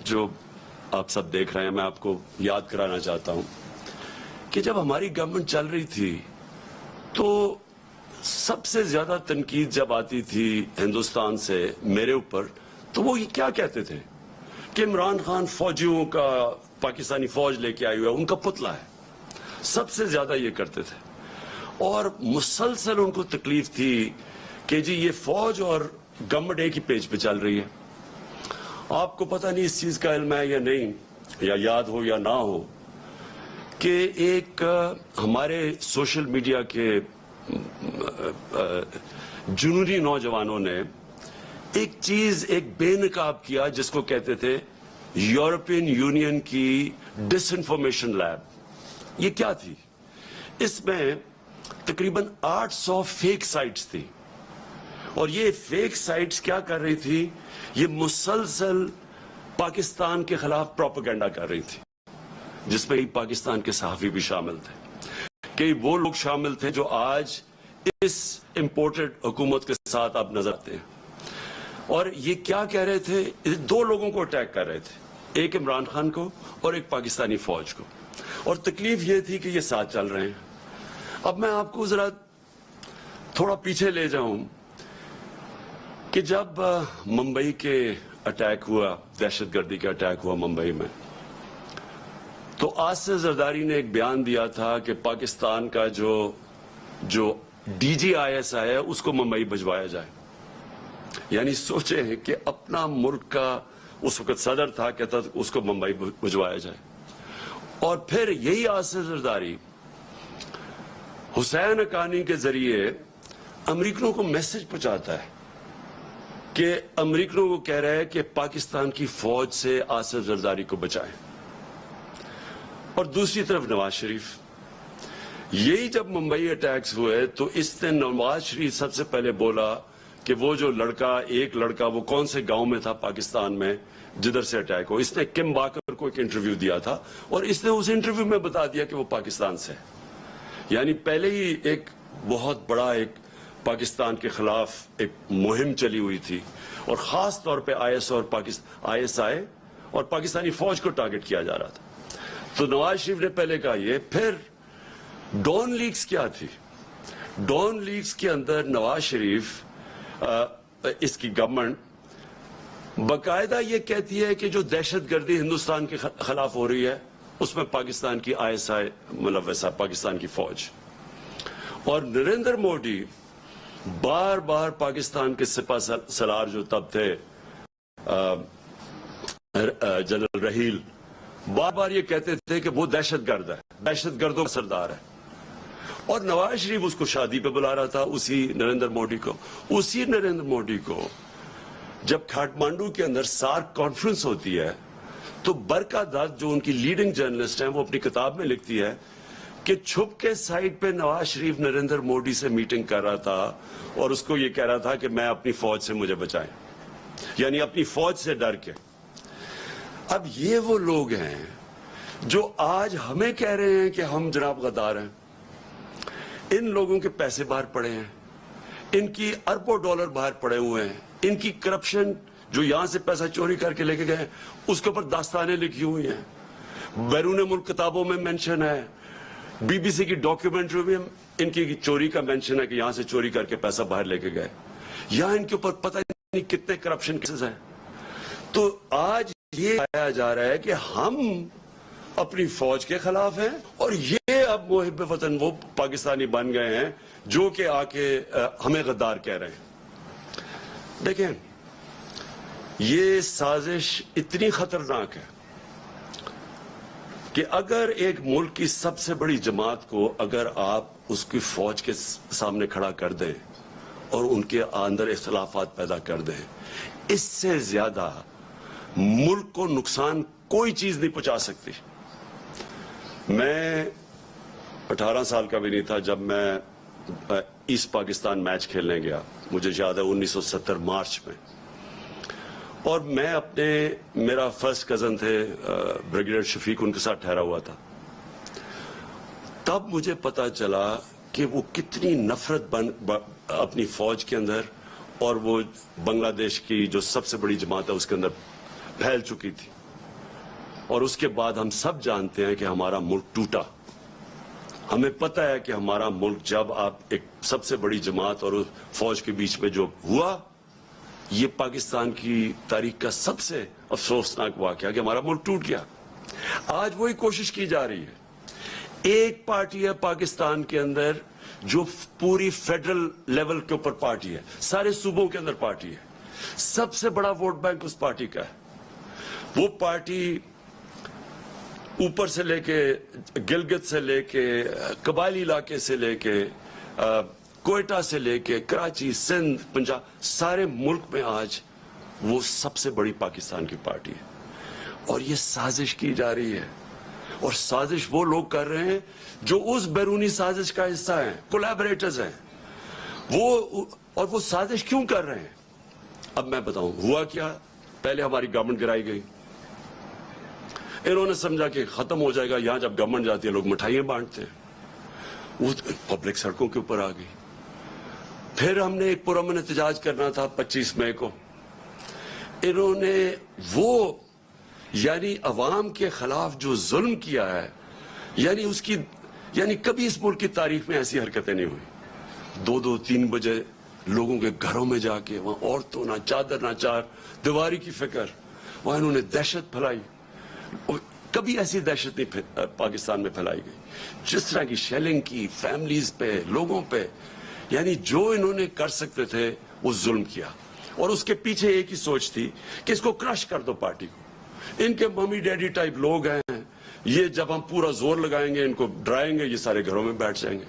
جو آپ سب دیکھ رہے ہیں میں آپ کو یاد کرانا چاہتا ہوں کہ جب ہماری گورنمنٹ چل رہی تھی تو سب سے زیادہ تنقید جب آتی تھی ہندوستان سے میرے اوپر تو وہ یہ کیا کہتے تھے کہ عمران خان فوجیوں کا پاکستانی فوج لے کے آئی ہوئی ہے، ان کا پتلا ہے، سب سے زیادہ یہ کرتے تھے اور مسلسل ان کو تکلیف تھی کہ جی یہ فوج اور گورنمنٹ ایک ہی پیج پہ چل رہی ہے۔ آپ کو پتہ نہیں اس چیز کا علم ہے یا نہیں، یا یاد ہو یا نہ ہو، کہ ایک ہمارے سوشل میڈیا کے جنونی نوجوانوں نے ایک چیز ایک بے نقاب کیا جس کو کہتے تھے یورپین یونین کی ڈس انفارمیشن لیب۔ یہ کیا تھی؟ اس میں تقریباً 800 فیک سائٹس تھی اور یہ فیک سائٹس کیا کر رہی تھی؟ یہ مسلسل پاکستان کے خلاف پروپیگنڈا کر رہی تھی، جس میں پاکستان کے صحافی بھی شامل تھے، کہ وہ لوگ شامل تھے جو آج اس امپورٹڈ حکومت کے ساتھ آپ نظر آتے ہیں۔ اور یہ کیا کہہ رہے تھے؟ دو لوگوں کو اٹیک کر رہے تھے، ایک عمران خان کو اور ایک پاکستانی فوج کو، اور تکلیف یہ تھی کہ یہ ساتھ چل رہے ہیں۔ اب میں آپ کو ذرا تھوڑا پیچھے لے جاؤں کہ جب ممبئی کے اٹیک ہوا، دہشت گردی کا اٹیک ہوا ممبئی میں، تو آصف زرداری نے ایک بیان دیا تھا کہ پاکستان کا جو D G I S I ہے اس کو ممبئی بھجوایا جائے۔ یعنی سوچیں کہ اپنا ملک کا اس وقت صدر تھا، کہتا اس کو ممبئی بھجوایا جائے، اور پھر یہی آصف زرداری حسین حقانی کے ذریعے امریکنوں کو میسج پہنچاتا ہے کہ امریکنوں کو کہہ رہا ہے کہ پاکستان کی فوج سے آصف زرداری کو بچائیں۔ اور دوسری طرف نواز شریف، یہی جب ممبئی اٹیکس ہوئے تو اس نے نواز شریف سب سے پہلے بولا کہ وہ جو ایک لڑکا وہ کون سے گاؤں میں تھا پاکستان میں جدھر سے اٹیک ہو، اس نے کم باکر کو ایک انٹرویو دیا تھا اور اس نے اس انٹرویو میں بتا دیا کہ وہ پاکستان سے ہے۔ یعنی پہلے ہی ایک بہت بڑا ایک پاکستان کے خلاف ایک مہم چلی ہوئی تھی، اور خاص طور پہ آئی ایس آئی اور پاکستانی فوج کو ٹارگٹ کیا جا رہا تھا۔ تو نواز شریف نے پہلے کہا یہ، پھر ڈون لیکس کیا تھی؟ ڈون لیکس کے اندر نواز شریف اس کی گورنمنٹ باقاعدہ یہ کہتی ہے کہ جو دہشت گردی ہندوستان کے خلاف ہو رہی ہے اس میں پاکستان کی آئی ایس آئی ملوث ہے، پاکستان کی فوج۔ اور نریندر مودی بار بار پاکستان کے سپہ سالار جو تب تھے جنرل رحیل، بار بار یہ کہتے تھے کہ وہ دہشت گرد ہے، دہشت گردوں کا سردار ہے، اور نواز شریف اس کو شادی پہ بلا رہا تھا اسی نریندر مودی کو جب کھاٹمانڈو کے اندر سارک کانفرنس ہوتی ہے تو برکا دت جو ان کی لیڈنگ جرنلسٹ ہیں وہ اپنی کتاب میں لکھتی ہے کہ چھپ کے سائٹ پہ نواز شریف نریندر مودی سے میٹنگ کر رہا تھا اور اس کو یہ کہہ رہا تھا کہ میں اپنی فوج سے مجھے بچائیں، یعنی اپنی فوج سے ڈر کے۔ اب یہ وہ لوگ ہیں جو آج ہمیں کہہ رہے ہیں کہ ہم جناب غدار ہیں۔ ان لوگوں کے پیسے باہر پڑے ہیں، ان کی اربوں ڈالر باہر پڑے ہوئے ہیں، ان کی کرپشن جو یہاں سے پیسہ چوری کر کے لے کے گئے اس کے اوپر داستانیں لکھی ہوئی ہیں، بیرون ملک کتابوں میں مینشن ہے، بی بی سی کی ڈاکیومنٹری میں ان کی چوری کا مینشن ہے کہ یہاں سے چوری کر کے پیسہ باہر لے کے گئے، یہاں ان کے اوپر پتہ نہیں کتنے کرپشن کیسز ہیں۔ تو آج یہ کہا جا رہا ہے کہ ہم اپنی فوج کے خلاف ہیں اور یہ اب محب وطن وہ پاکستانی بن گئے ہیں جو کہ آ کے ہمیں غدار کہہ رہے ہیں۔ دیکھیں یہ سازش اتنی خطرناک ہے کہ اگر ایک ملک کی سب سے بڑی جماعت کو اگر آپ اس کی فوج کے سامنے کھڑا کر دیں اور ان کے اندر اختلافات پیدا کر دیں، اس سے زیادہ ملک کو نقصان کوئی چیز نہیں پہنچا سکتی۔ میں 18 سال کا بھی نہیں تھا جب میں ایسٹ پاکستان میچ کھیلنے گیا، مجھے یاد ہے 1970 مارچ میں، اور میں میرا فرسٹ کزن تھے بریگیڈیئر شفیق، ان کے ساتھ ٹھہرا ہوا تھا۔ تب مجھے پتا چلا کہ وہ کتنی نفرت اپنی فوج کے اندر اور وہ بنگلہ دیش کی جو سب سے بڑی جماعت ہے اس کے اندر پھیل چکی تھی۔ اور اس کے بعد ہم سب جانتے ہیں کہ ہمارا ملک ٹوٹا. ہمیں پتہ ہے کہ ہمارا ملک جب آپ ایک سب سے بڑی جماعت اور فوج کے بیچ میں جو ہوا, یہ پاکستان کی تاریخ کا سب سے افسوسناک واقعہ کہ ہمارا ملک ٹوٹ گیا. آج وہی کوشش کی جا رہی ہے. ایک پارٹی ہے پاکستان کے اندر جو پوری فیڈرل لیول کے اوپر پارٹی ہے, سارے صوبوں کے اندر پارٹی ہے, سب سے بڑا ووٹ بینک اس پارٹی کا ہے. وہ پارٹی اوپر سے لے کے گلگت سے لے کے قبائلی علاقے سے لے کے کوئٹہ سے لے کے کراچی, سندھ, پنجاب, سارے ملک میں آج وہ سب سے بڑی پاکستان کی پارٹی ہے. اور یہ سازش کی جا رہی ہے, اور سازش وہ لوگ کر رہے ہیں جو اس بیرونی سازش کا حصہ ہیں, کولیبریٹرز ہیں. وہ سازش کیوں کر رہے ہیں اب میں بتاؤں. ہوا کیا, پہلے ہماری گورنمنٹ گرائی گئی. انہوں نے سمجھا کہ ختم ہو جائے گا, یہاں جب گورنمنٹ جاتی ہے لوگ مٹھائیاں بانٹتے ہیں. وہ پبلک سڑکوں کے اوپر آ گئی. پھر ہم نے ایک پرامن احتجاج کرنا تھا 25 مئی کو. انہوں نے وہ یعنی عوام کے خلاف جو ظلم کیا ہے, یعنی کبھی اس ملک کی تاریخ میں ایسی حرکتیں نہیں ہوئی. 2-2, 3 بجے لوگوں کے گھروں میں جا کے وہاں عورتوں نہ چادر نہ چار دیواری کی فکر, وہاں انہوں نے دہشت پھیلائی. کبھی ایسی دہشت نہیں پاکستان میں پھیلائی گئی جس طرح کی شیلنگ کی فیملیز پہ, لوگوں پہ. یعنی جو انہوں نے کر سکتے تھے وہ ظلم کیا, اور اس کے پیچھے ایک ہی سوچ تھی کہ اس کو کرش کر دو پارٹی کو. ان کے ممی ڈیڈی ٹائپ لوگ ہیں, یہ جب ہم پورا زور لگائیں گے, ان کو ڈرائیں گے, یہ سارے گھروں میں بیٹھ جائیں گے.